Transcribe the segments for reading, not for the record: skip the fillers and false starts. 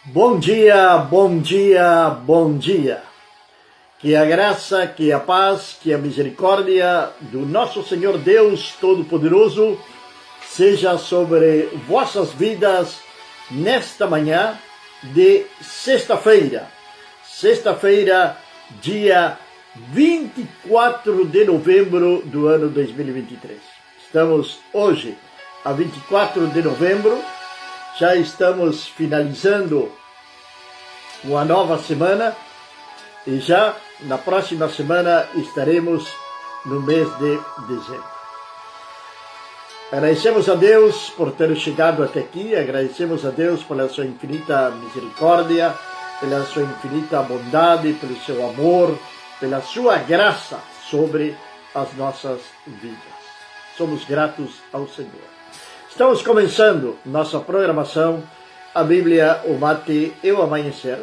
Bom dia, bom dia, bom dia. Que a graça, que a paz, que a misericórdia do nosso Senhor Deus Todo-Poderoso seja sobre vossas vidas nesta manhã de sexta-feira. Sexta-feira, dia 24 de novembro do ano 2023. Estamos hoje a 24 de novembro. Já estamos finalizando uma nova semana e já na próxima semana estaremos no mês de dezembro. Agradecemos a Deus por ter chegado até aqui, agradecemos a Deus pela sua infinita misericórdia, pela sua infinita bondade, pelo seu amor, pela sua graça sobre as nossas vidas. Somos gratos ao Senhor. Estamos começando nossa programação, a Bíblia, o Mate e o Amanhecer,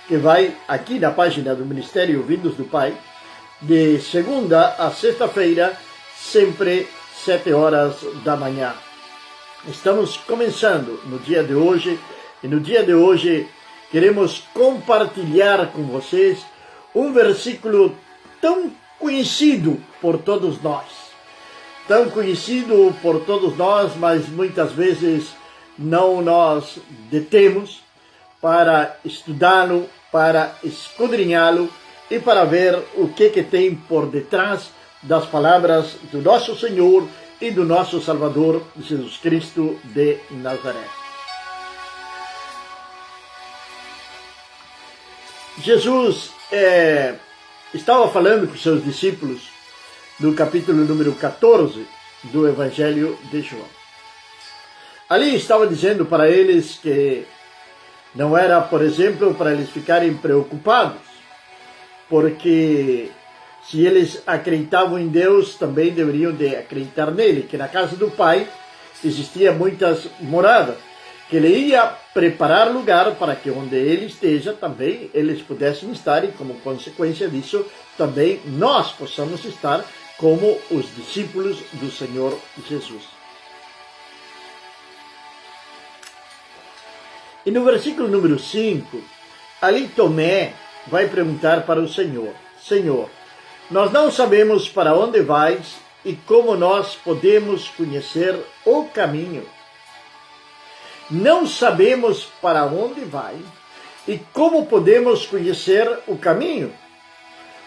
que vai aqui na página do Ministério Vindos do Pai, de segunda a sexta-feira, sempre 7 horas da manhã. Estamos começando no dia de hoje, e no dia de hoje queremos compartilhar com vocês um versículo tão conhecido por todos nós. Tão conhecido por todos nós, mas muitas vezes não nos detemos para estudá-lo, para esquadrinhá-lo e para ver o que tem por detrás das palavras do nosso Senhor e do nosso Salvador Jesus Cristo de Nazaré. Jesus estava falando com seus discípulos no capítulo número 14 do Evangelho de João. Ali estava dizendo para eles que não era, por exemplo, para eles ficarem preocupados, porque se eles acreditavam em Deus, também deveriam de acreditar nele, que na casa do Pai existia muitas moradas, que ele ia preparar lugar para que onde ele esteja, também eles pudessem estar, e como consequência disso, também nós possamos estar como os discípulos do Senhor Jesus. E no versículo número 5, ali Tomé vai perguntar para o Senhor: Senhor, nós não sabemos para onde vais e como nós podemos conhecer o caminho. Não sabemos para onde vai e como podemos conhecer o caminho.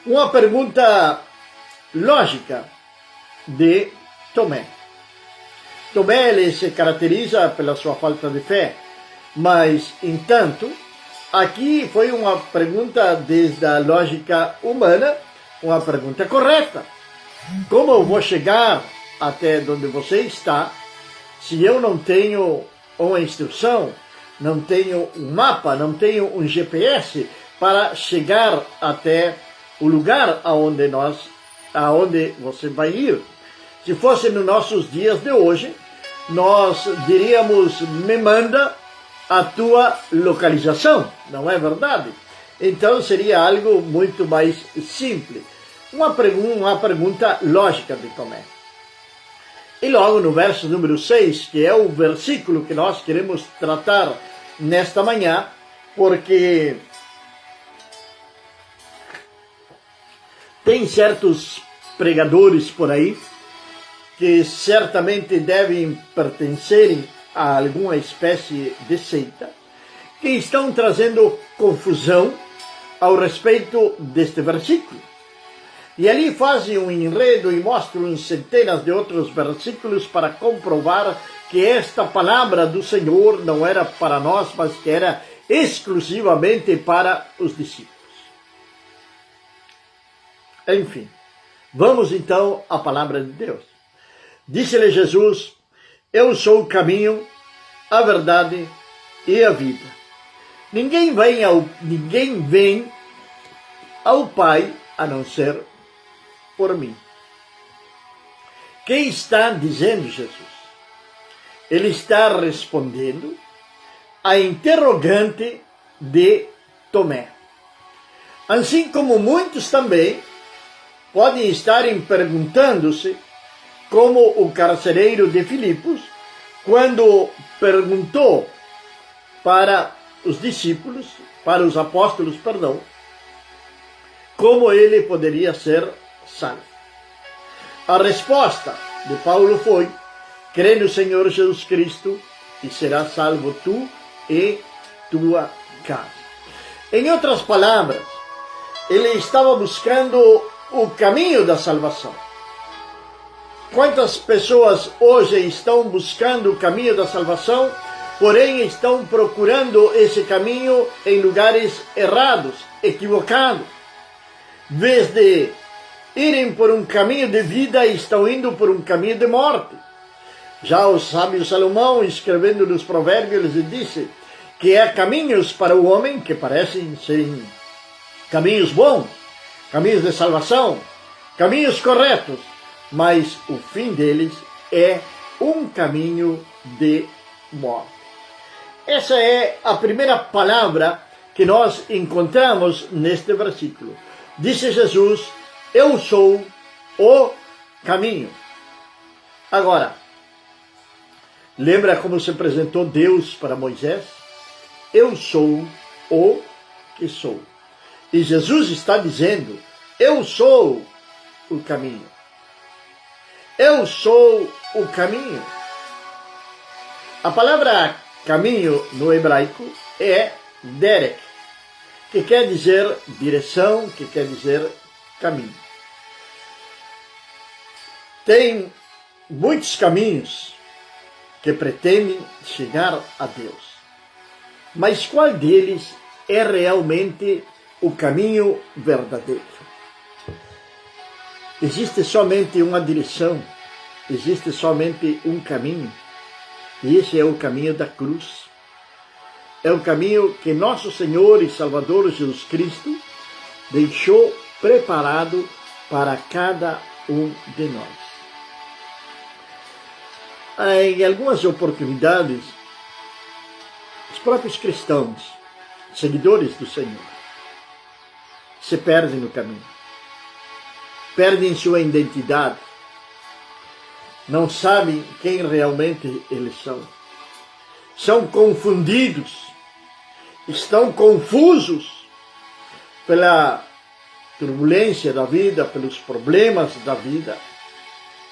Uma pergunta lógica de Tomé. Tomé ele se caracteriza pela sua falta de fé, mas, entanto, aqui foi uma pergunta desde a lógica humana, uma pergunta correta. Como eu vou chegar até onde você está se eu não tenho uma instrução, não tenho um mapa, não tenho um GPS para chegar até o lugar aonde você vai ir? Se fosse nos nossos dias de hoje, nós diríamos: me manda a tua localização, não é verdade? Então seria algo muito mais simples. Uma pergunta lógica de Tomé. E logo no verso número 6, que é o versículo que nós queremos tratar nesta manhã, porque tem certos pregadores por aí que certamente devem pertencerem a alguma espécie de seita, que estão trazendo confusão ao respeito deste versículo. E ali fazem um enredo e mostram centenas de outros versículos para comprovar que esta palavra do Senhor não era para nós, mas que era exclusivamente para os discípulos. Enfim, vamos então à palavra de Deus. Disse-lhe Jesus: eu sou o caminho, a verdade e a vida. Ninguém vem ao Pai a não ser por mim. Quem está dizendo Jesus? Ele está respondendo à interrogante de Tomé. Assim como muitos também podem estarem perguntando-se, como o carcereiro de Filipos, quando perguntou para os discípulos, para os apóstolos, perdão, como ele poderia ser salvo. A resposta de Paulo foi: crê no Senhor Jesus Cristo e serás salvo tu e tua casa. Em outras palavras, ele estava buscando o caminho da salvação. Quantas pessoas hoje estão buscando o caminho da salvação, porém estão procurando esse caminho em lugares errados, equivocados. Em vez de irem por um caminho de vida, estão indo por um caminho de morte. Já o sábio Salomão, escrevendo nos Provérbios, ele disse que há caminhos para o homem que parecem serem caminhos bons, caminhos de salvação, caminhos corretos, mas o fim deles é um caminho de morte. Essa é a primeira palavra que nós encontramos neste versículo. Disse Jesus: eu sou o caminho. Agora, lembra como se apresentou Deus para Moisés? Eu sou o que sou. E Jesus está dizendo: eu sou o caminho. Eu sou o caminho. A palavra caminho no hebraico é derek, que quer dizer direção, que quer dizer caminho. Tem muitos caminhos que pretendem chegar a Deus. Mas qual deles é realmente o caminho verdadeiro? Existe somente uma direção, existe somente um caminho, e esse é o caminho da cruz. É o caminho que nosso Senhor e Salvador Jesus Cristo deixou preparado para cada um de nós. Em algumas oportunidades, os próprios cristãos, seguidores do Senhor, se perdem no caminho. Perdem sua identidade. Não sabem quem realmente eles são. São confundidos. Estão confusos pela turbulência da vida, pelos problemas da vida.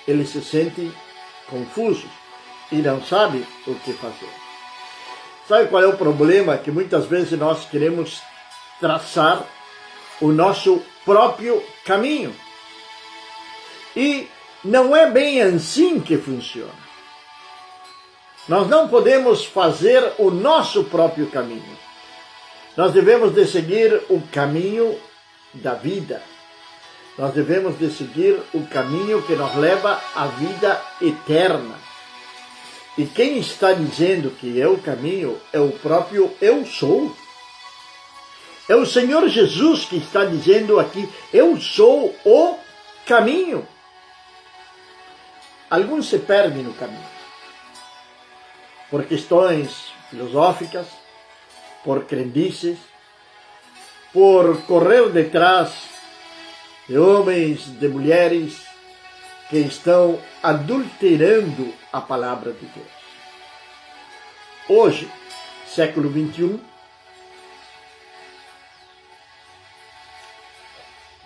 Eles se sentem confusos e não sabem o que fazer. Sabe qual é o problema? Que muitas vezes nós queremos traçar o nosso próprio caminho. E não é bem assim que funciona. Nós não podemos fazer o nosso próprio caminho. Nós devemos de seguir o caminho da vida. Nós devemos de seguir o caminho que nos leva à vida eterna. E quem está dizendo que é o caminho é o próprio eu sou. É o Senhor Jesus que está dizendo aqui: eu sou o caminho. Alguns se perdem no caminho por questões filosóficas, por crendices, por correr detrás de homens, de mulheres que estão adulterando a palavra de Deus. Hoje, século 21,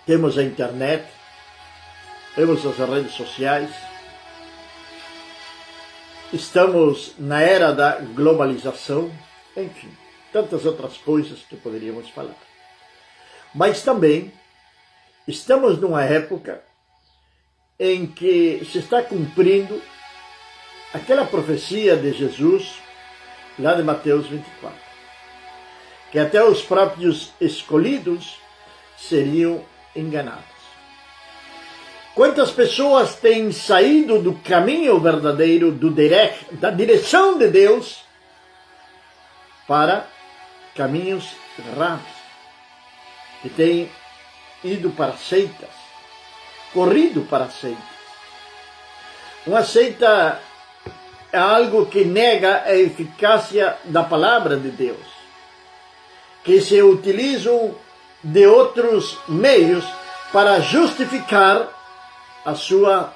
temos a internet, temos as redes sociais, estamos na era da globalização, enfim, tantas outras coisas que poderíamos falar. Mas também estamos numa época em que se está cumprindo aquela profecia de Jesus, lá de Mateus 24, que até os próprios escolhidos seriam enganados. Quantas pessoas têm saído do caminho verdadeiro, da direção de Deus, para caminhos errados, que têm ido para seitas, corrido para seitas. Uma seita é algo que nega a eficácia da palavra de Deus, que se utilizam de outros meios para justificar a sua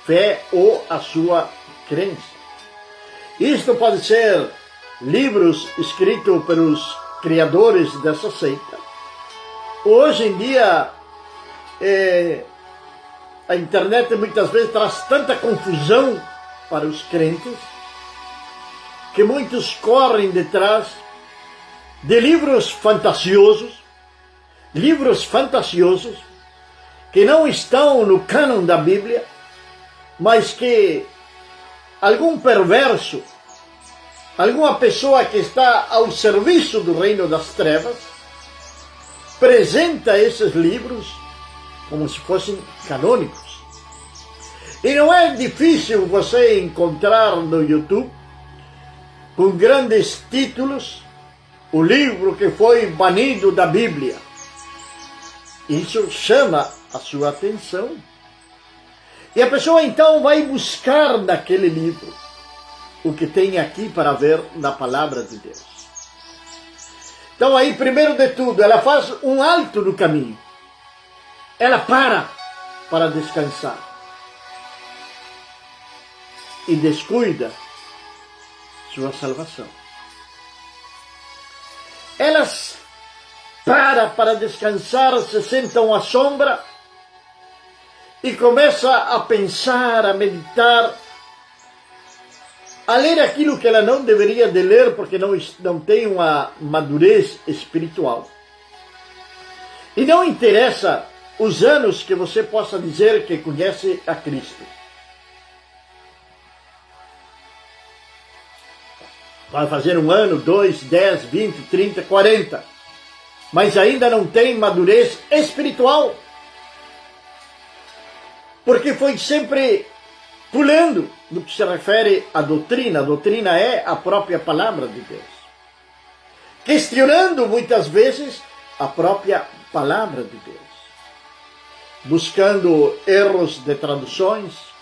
fé ou a sua crença. Isto pode ser livros escritos pelos criadores dessa seita. Hoje em dia, a internet muitas vezes traz tanta confusão para os crentes que muitos correm detrás de livros fantasiosos que não estão no cânon da Bíblia, mas que algum perverso, alguma pessoa que está ao serviço do reino das trevas, apresenta esses livros como se fossem canônicos. E não é difícil você encontrar no YouTube, com grandes títulos, o livro que foi banido da Bíblia. Isso chama a sua atenção. E a pessoa então vai buscar naquele livro o que tem aqui para ver na palavra de Deus. Então aí, primeiro de tudo, ela faz um alto no caminho. Ela para descansar. E descuida sua salvação. Elas para descansar, se sentam à sombra e começa a pensar, a meditar, a ler aquilo que ela não deveria de ler porque não tem uma madurez espiritual. E não interessa os anos que você possa dizer que conhece a Cristo. Vai fazer 1 ano, 2, 10, 20, 30, 40. Mas ainda não tem madurez espiritual. Porque foi sempre pulando no que se refere à doutrina. A doutrina é a própria palavra de Deus. Questionando muitas vezes a própria palavra de Deus. Buscando erros de traduções.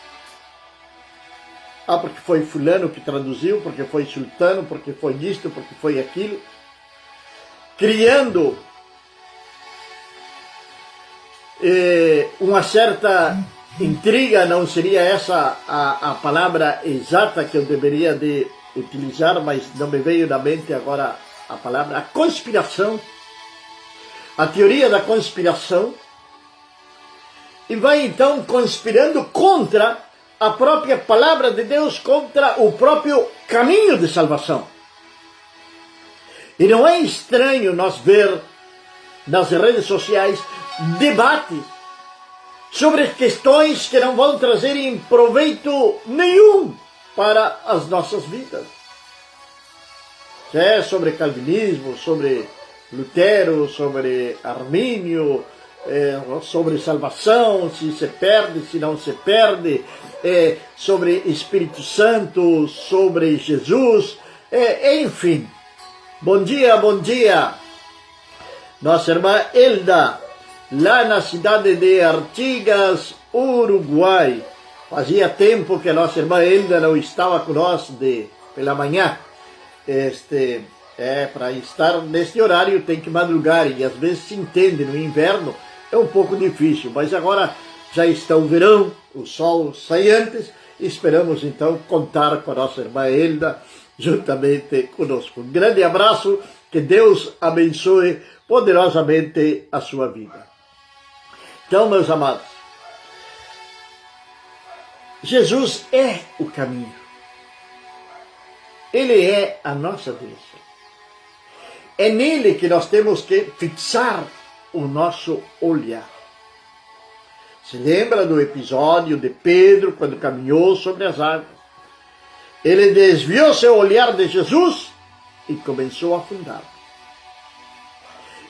Porque foi fulano que traduziu, porque foi sultano, porque foi isto, porque foi aquilo. Criando uma certa intriga, não seria essa a palavra exata que eu deveria de utilizar, mas não me veio na mente agora a palavra, a conspiração, a teoria da conspiração, e vai então conspirando contra a própria palavra de Deus, contra o próprio caminho de salvação. E não é estranho nós ver nas redes sociais debates sobre questões que não vão trazer em proveito nenhum para as nossas vidas. É sobre calvinismo, sobre Lutero, sobre Armínio, sobre salvação, se se perde, se não se perde, sobre Espírito Santo, sobre Jesus, enfim. Bom dia, bom dia. Nossa irmã Elda, lá na cidade de Artigas, Uruguai. Fazia tempo que a nossa irmã Elda não estava conosco pela manhã. Para estar neste horário tem que madrugar e às vezes se entende, no inverno é um pouco difícil, mas agora já está o verão, o sol sai antes, e esperamos então contar com a nossa irmã Elda juntamente conosco. Um grande abraço, que Deus abençoe poderosamente a sua vida. Então, meus amados, Jesus é o caminho. Ele é a nossa bênção. É nele que nós temos que fixar o nosso olhar. Se lembra do episódio de Pedro, quando caminhou sobre as águas? Ele desviou seu olhar de Jesus e começou a afundar.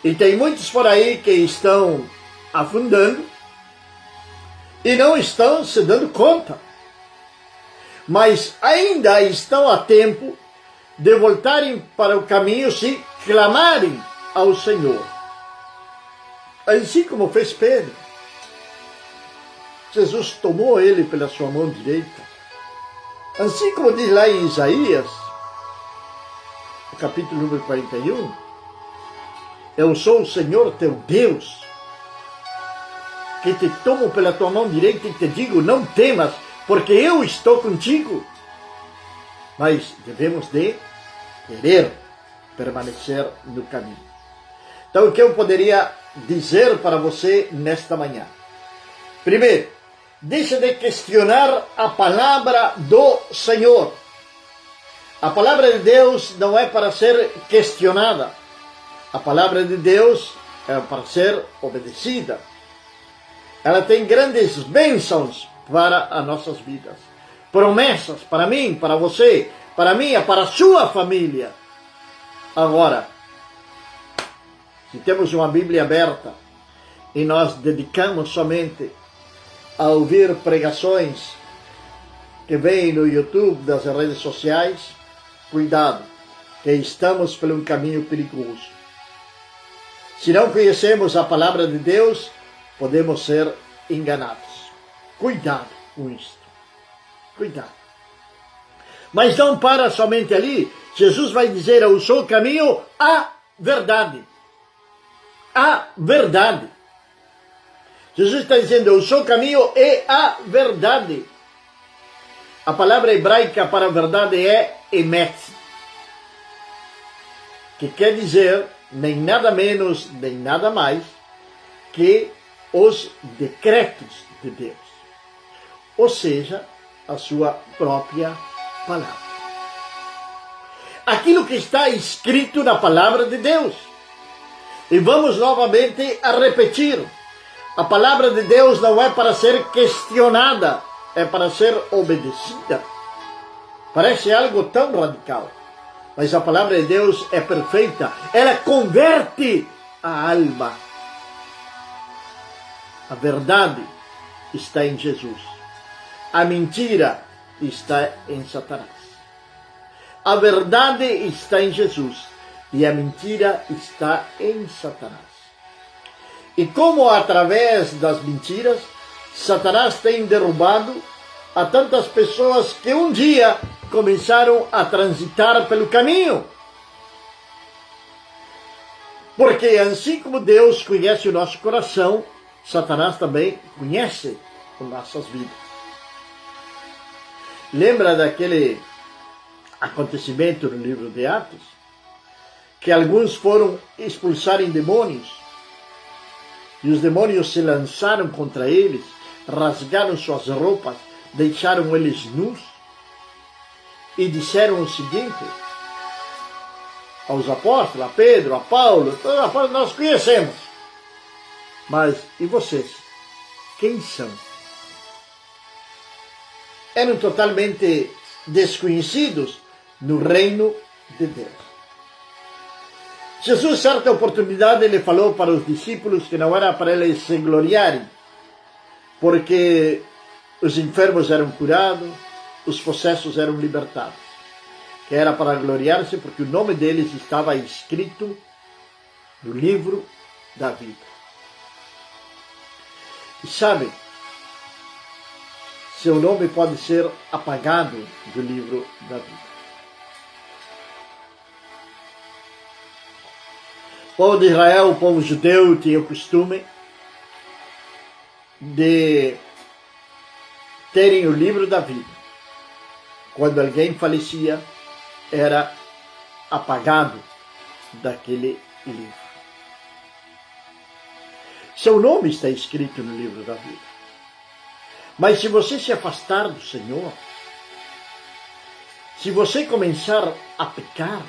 E tem muitos por aí que estão afundando e não estão se dando conta. Mas ainda estão a tempo de voltarem para o caminho se clamarem ao Senhor. Assim como fez Pedro. Jesus tomou ele pela sua mão direita. Assim como diz lá em Isaías, no capítulo número 41, eu sou o Senhor teu Deus, que te tomo pela tua mão direita e te digo, não temas, porque eu estou contigo. Mas devemos de querer permanecer no caminho. Então, o que eu poderia dizer para você nesta manhã? Primeiro, deixe de questionar a palavra do Senhor. A palavra de Deus não é para ser questionada. A palavra de Deus é para ser obedecida. Ela tem grandes bênçãos para as nossas vidas. Promessas para mim, para você, para minha, para a sua família. Agora, se temos uma Bíblia aberta e nós dedicamos somente a ouvir pregações que vêm no YouTube, das redes sociais, cuidado, que estamos por um caminho perigoso. Se não conhecemos a palavra de Deus, podemos ser enganados. Cuidado com isto. Cuidado. Mas não para somente ali. Jesus vai dizer: eu sou o caminho, a verdade. A verdade. Jesus está dizendo: eu sou o caminho e a verdade. A palavra hebraica para a verdade é emet, que quer dizer nem nada menos, nem nada mais que os decretos de Deus. Ou seja, a sua própria palavra. Aquilo que está escrito na palavra de Deus. E vamos novamente a repetir. A palavra de Deus não é para ser questionada, é para ser obedecida. Parece algo tão radical. Mas a palavra de Deus é perfeita. Ela converte a alma. A verdade está em Jesus. A mentira está em Satanás. A verdade está em Jesus. E a mentira está em Satanás. E como através das mentiras, Satanás tem derrubado a tantas pessoas que um dia começaram a transitar pelo caminho. Porque assim como Deus conhece o nosso coração, Satanás também conhece as nossas vidas. Lembra daquele acontecimento no livro de Atos? Que alguns foram expulsarem demônios. E os demônios se lançaram contra eles, rasgaram suas roupas, deixaram eles nus. E disseram o seguinte aos apóstolos, a Pedro, a Paulo, todos os apóstolos: nós conhecemos. Mas, e vocês? Quem são? Eram totalmente desconhecidos no reino de Deus. Jesus, certa oportunidade, ele falou para os discípulos que não era para eles se gloriarem, porque os enfermos eram curados, os possessos eram libertados. Que era para gloriar-se porque o nome deles estava escrito no livro da vida. E sabe, seu nome pode ser apagado do livro da vida. O povo de Israel, o povo judeu, tinha o costume de terem o livro da vida. Quando alguém falecia, era apagado daquele livro. Seu nome está escrito no livro da vida. Mas se você se afastar do Senhor, se você começar a pecar,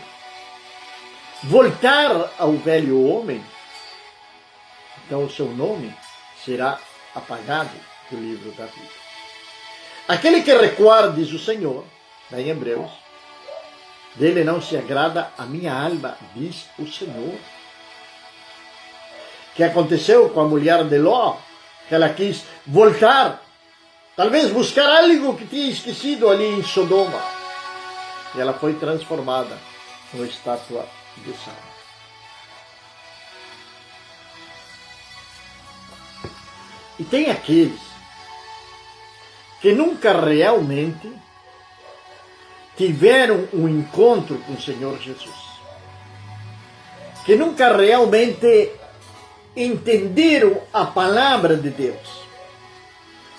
voltar ao velho homem, então o seu nome será apagado do livro da vida. Aquele que recuar, diz o Senhor, em Hebreus, dele não se agrada a minha alma, diz o Senhor. O que aconteceu com a mulher de Ló? Que ela quis voltar, talvez buscar algo que tinha esquecido ali em Sodoma. E ela foi transformada numa estátua de sal. E tem aqueles que nunca realmente tiveram um encontro com o Senhor Jesus, que nunca realmente entenderam a palavra de Deus,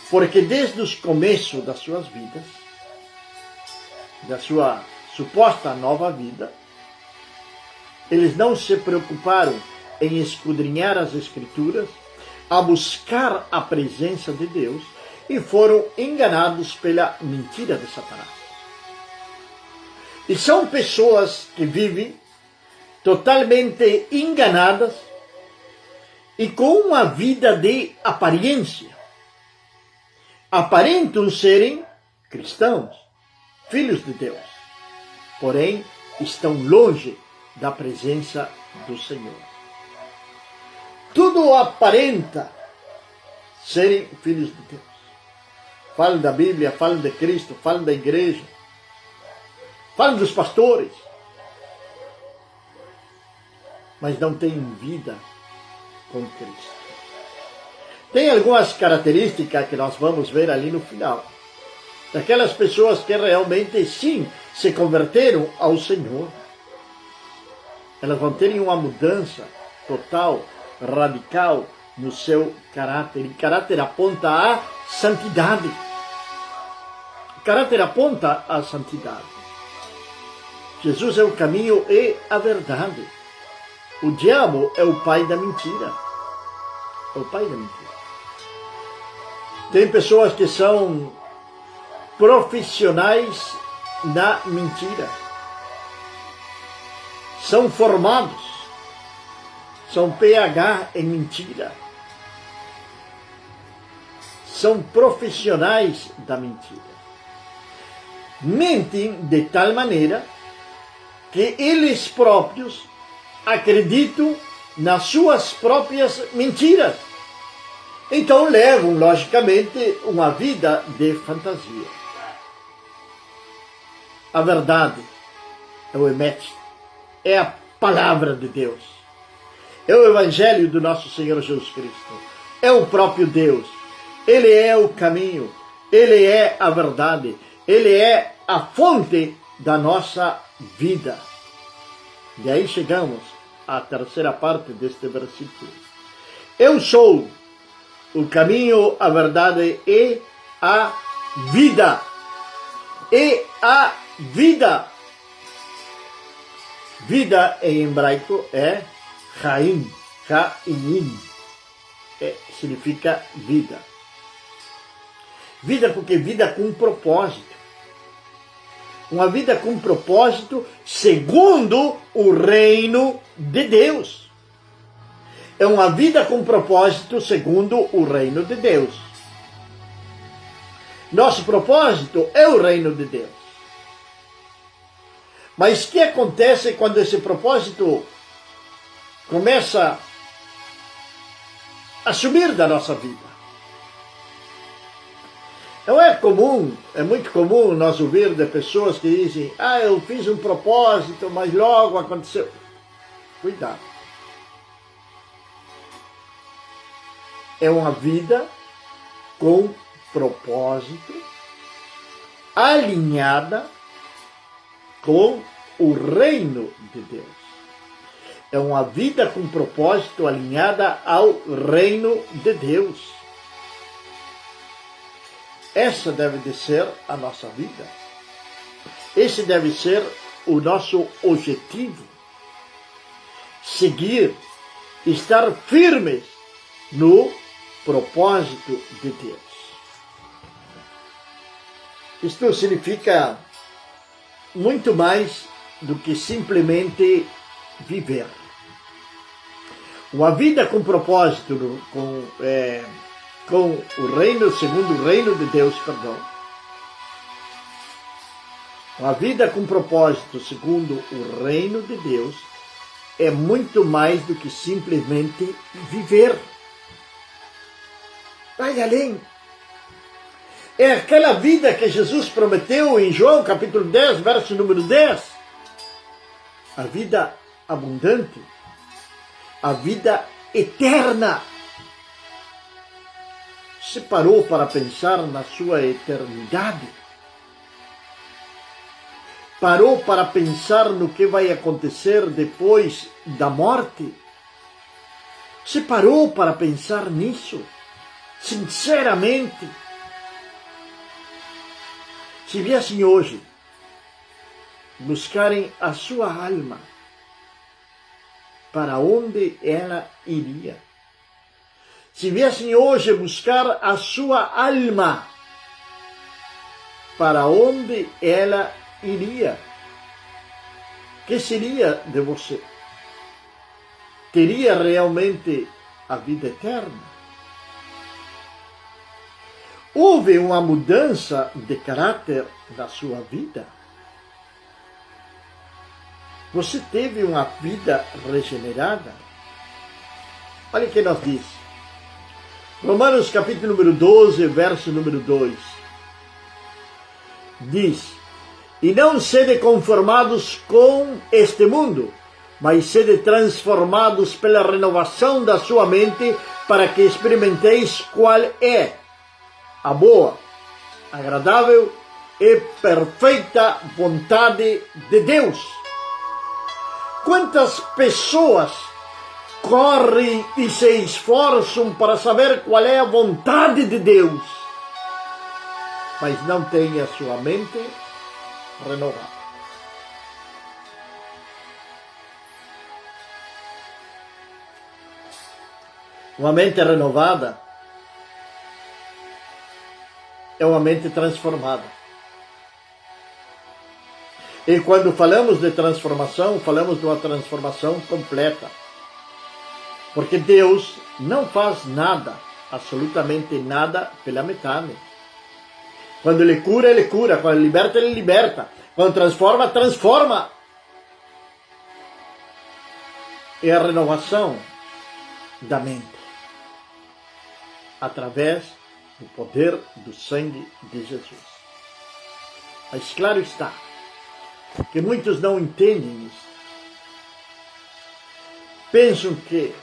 porque desde os começos das suas vidas, da sua suposta nova vida, Eles não se preocuparam em esquadrinhar as Escrituras, a buscar a presença de Deus, e foram enganados pela mentira de Satanás. E são pessoas que vivem totalmente enganadas e com uma vida de aparência. Aparentam serem cristãos, filhos de Deus, porém estão longe da presença do Senhor. Tudo aparenta serem filhos de Deus. Falam da Bíblia, falam de Cristo, falam da igreja, falam dos pastores, mas não têm vida com Cristo. Tem algumas características que nós vamos ver ali no final. Daquelas pessoas que realmente sim se converteram ao Senhor. Elas vão ter uma mudança total, radical no seu caráter. E caráter aponta à santidade. Caráter aponta à santidade. Jesus é o caminho e a verdade. O diabo é o pai da mentira. É o pai da mentira. Tem pessoas que são profissionais na mentira. São formados. São PhD em mentira. São profissionais da mentira. Mentem de tal maneira que eles próprios acreditam nas suas próprias mentiras. Então levam, logicamente, uma vida de fantasia. A verdade é o Emet, é a palavra de Deus. É o Evangelho do nosso Senhor Jesus Cristo. É o próprio Deus. Ele é o caminho. Ele é a verdade. Ele é a fonte da nossa vida. E aí chegamos à terceira parte deste versículo. Eu sou o caminho, a verdade e a vida. E a vida. Vida em hebraico é Chaim. Chaim. Significa vida. Vida porque vida com propósito. Uma vida com propósito segundo o reino de Deus. É uma vida com propósito segundo o reino de Deus. Nosso propósito é o reino de Deus. Mas o que acontece quando esse propósito começa a sumir da nossa vida? Não é comum, é muito comum nós ouvir de pessoas que dizem: eu fiz um propósito, mas logo aconteceu. Cuidado. É uma vida com propósito, alinhada com o reino de Deus. É uma vida com propósito alinhada ao reino de Deus. Essa deve de ser a nossa vida. Esse deve ser o nosso objetivo. Seguir, estar firmes no propósito de Deus. Isto significa muito mais do que simplesmente viver. Uma vida com propósito, com o reino, segundo o reino de Deus, perdão. Uma vida com propósito, segundo o reino de Deus, é muito mais do que simplesmente viver. Vai além. É aquela vida que Jesus prometeu em João capítulo 10, verso número 10. A vida abundante, a vida eterna. Você parou para pensar na sua eternidade? Parou para pensar no que vai acontecer depois da morte? Você parou para pensar nisso? Sinceramente? Se viessem hoje buscarem a sua alma, para onde ela iria. Se viessem hoje buscar a sua alma, para onde ela iria? Que seria de você? Teria realmente a vida eterna? Houve uma mudança de caráter na sua vida? Você teve uma vida regenerada? Olha o que nos diz. Romanos capítulo número 12, verso número 2. Diz: e não sede conformados com este mundo, mas sede transformados pela renovação da sua mente, para que experimenteis qual é a boa, agradável e perfeita vontade de Deus. Quantas pessoas correm e se esforçam para saber qual é a vontade de Deus, mas não têm a sua mente renovada. Uma mente renovada é uma mente transformada. E quando falamos de transformação, falamos de uma transformação completa. Porque Deus não faz nada, absolutamente nada, pela metade. Quando Ele cura, Ele cura. Quando Ele liberta, Ele liberta. Quando transforma, transforma. É a renovação da mente, através do poder do sangue de Jesus. Mas claro está que muitos não entendem isso. Pensam que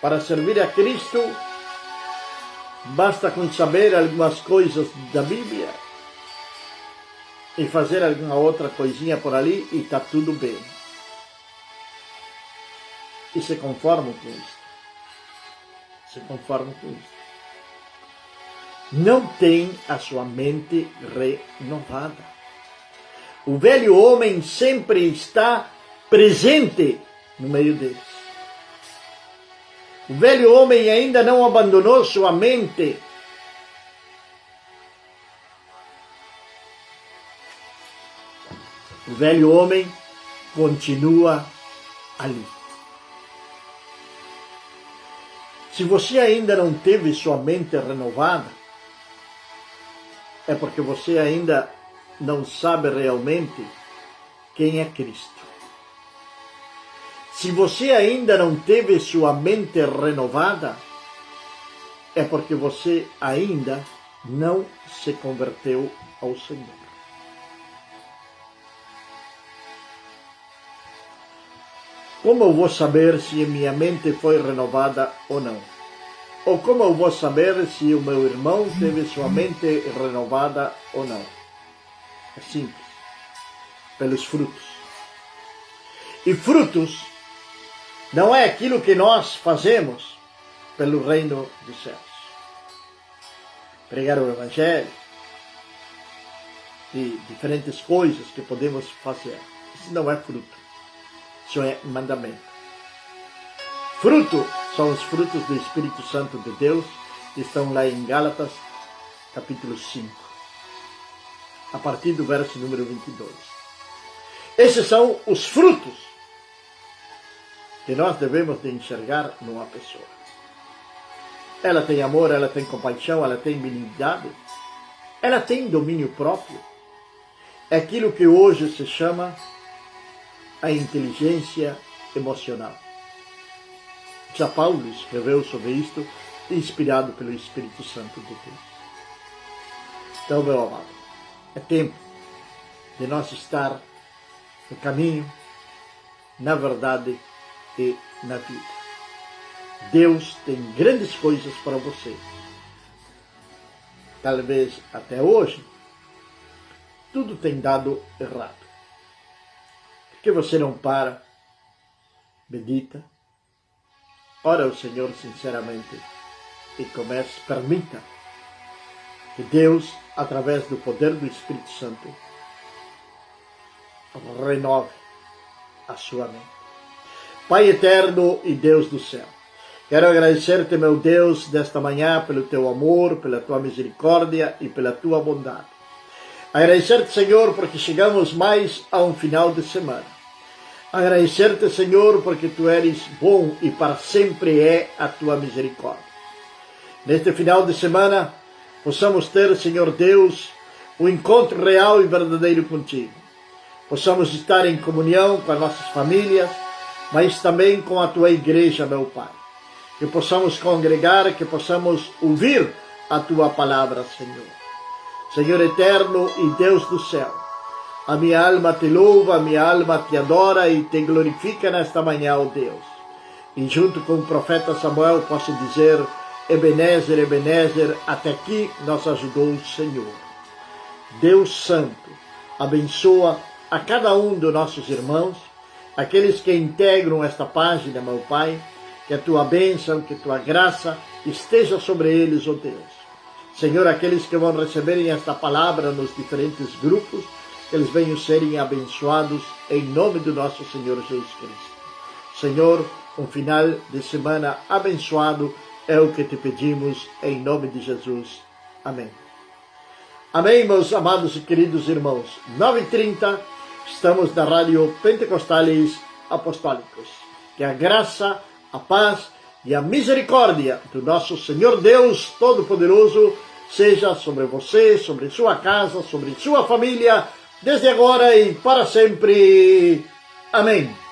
para servir a Cristo basta com saber algumas coisas da Bíblia e fazer alguma outra coisinha por ali e está tudo bem. E se conformam com isso. Se conformam com isso. Não tem a sua mente renovada. O velho homem sempre está presente no meio deles. O velho homem ainda não abandonou sua mente. O velho homem continua ali. Se você ainda não teve sua mente renovada, é porque você ainda não sabe realmente quem é Cristo. Se você ainda não teve sua mente renovada, é porque você ainda não se converteu ao Senhor. Como eu vou saber se minha mente foi renovada ou não? Ou como eu vou saber se o meu irmão teve sua mente renovada ou não? É simples. Pelos frutos. E frutos não é aquilo que nós fazemos pelo reino dos céus. Pregar o Evangelho e diferentes coisas que podemos fazer. Isso não é fruto. Isso é mandamento. Fruto são os frutos do Espírito Santo de Deus, que estão lá em Gálatas, capítulo 5, a partir do verso número 22. Esses são os frutos que nós devemos de enxergar numa pessoa. Ela tem amor, ela tem compaixão, ela tem benignidade, ela tem domínio próprio. É aquilo que hoje se chama a inteligência emocional. Já Paulo escreveu sobre isto, inspirado pelo Espírito Santo de Deus. Então, meu amado, é tempo de nós estar no caminho, na verdade e na vida. Deus tem grandes coisas para você. Talvez até hoje, tudo tem dado errado. Por que você não para, medita, ora ao Senhor sinceramente e permita que Deus, através do poder do Espírito Santo, renove a sua mente. Pai eterno e Deus do céu, quero agradecer-te, meu Deus, desta manhã pelo teu amor, pela tua misericórdia e pela tua bondade. Agradecer-te, Senhor, porque chegamos mais a um final de semana. Agradecer-te, Senhor, porque tu eres bom e para sempre é a tua misericórdia. Neste final de semana, possamos ter, Senhor Deus, um encontro real e verdadeiro contigo. Possamos estar em comunhão com as nossas famílias, mas também com a tua igreja, meu Pai. Que possamos congregar, que possamos ouvir a tua palavra, Senhor. Senhor eterno e Deus do céu, a minha alma te louva, a minha alma te adora e te glorifica nesta manhã, ó Deus. E junto com o profeta Samuel posso dizer: Ebenezer, Ebenezer, até aqui nos ajudou o Senhor. Deus Santo, abençoa a cada um dos nossos irmãos, aqueles que integram esta página, meu Pai, que a tua bênção, que a tua graça esteja sobre eles, ó Deus. Senhor, aqueles que vão receberem esta palavra nos diferentes grupos, que eles venham serem abençoados em nome do nosso Senhor Jesus Cristo. Senhor, um final de semana abençoado é o que te pedimos em nome de Jesus. Amém. Amém, meus amados e queridos irmãos. 9h30, estamos na Rádio Pentecostais Apostólicos. Que a graça, a paz e a misericórdia do nosso Senhor Deus Todo-Poderoso seja sobre você, sobre sua casa, sobre sua família, desde agora e para sempre. Amém.